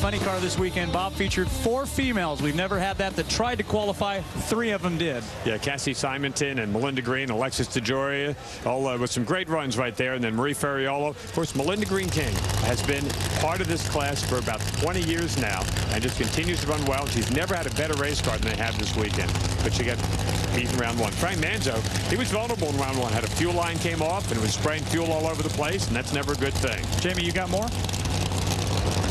funny car this weekend, Bob, featured 4 females. We've never had that tried to qualify. 3 of them did. Yeah, Cassie Simonton and Melinda Green, Alexis DeJoria, all with some great runs right there. And then Marie Ferriolo. Of course, Melinda Green King has been part of this class for about 20 years now and just continues to run well. She's never had a better race car than they have this weekend. But she got beat in round 1. Frank Manzo, he was vulnerable in round 1. Had a fuel line came off and was spraying fuel all over the place, and that's never a good thing. Jamie, you got more?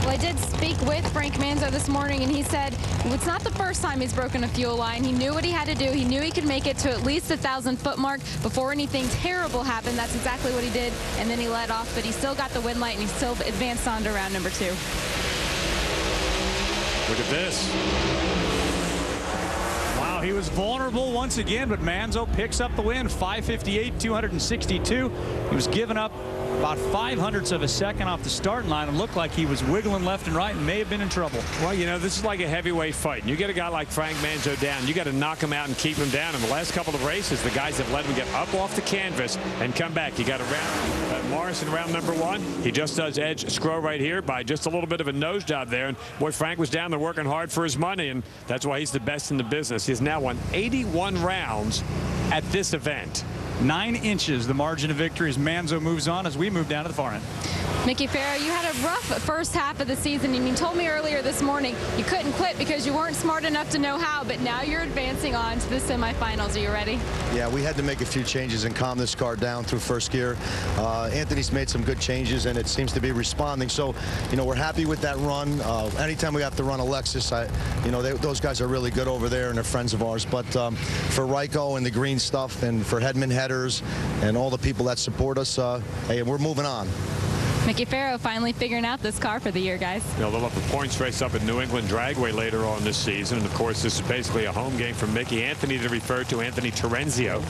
Well, I did speak with Frank Manzo this morning, and he said it's not the first time he's broken a fuel line. He knew what he had to do. He knew he could make it to at least the 1,000-foot mark before anything terrible happened. That's exactly what he did, and then he let off, but he still got the win light, and he still advanced on to round number 2. Look at this. Wow, he was vulnerable once again, but Manzo picks up the win, 5:58, 262. He was giving up about 0.05 of a second off the starting line and looked like he was wiggling left and right and may have been in trouble. Well, you know, this is like a heavyweight fight. And you get a guy like Frank Manzo down, you got to knock him out and keep him down. In the last couple of races, the guys have let him get up off the canvas and come back. You got a round Morris in round number 1. He just does edge Scro right here by just a little bit of a nose job there. And boy, Frank was down there working hard for his money, and that's why he's the best in the business. He's now won 81 rounds at this event. 9 inches the margin of victory as Manzo moves on as we move down to the far end. Mickey Ferro, you had a rough first half of the season, and you told me earlier this morning you couldn't quit because you weren't smart enough to know how, but now you're advancing on to the semifinals. Are you ready? Yeah, we had to make a few changes and calm this car down through first gear. Anthony's made some good changes, and it seems to be responding. So, you know, we're happy with that run. Anytime we have to run a Lexus, you know, those guys are really good over there, and they're friends of ours. But for Ryko and the green stuff, and for Hedman headers, and all the people that support us, hey, we're moving on. Mickey Ferro finally figuring out this car for the year, guys. You know, they'll have a points race up at New England Dragway later on this season. And, of course, this is basically a home game for Mickey. Anthony to refer to, Anthony Terenzio.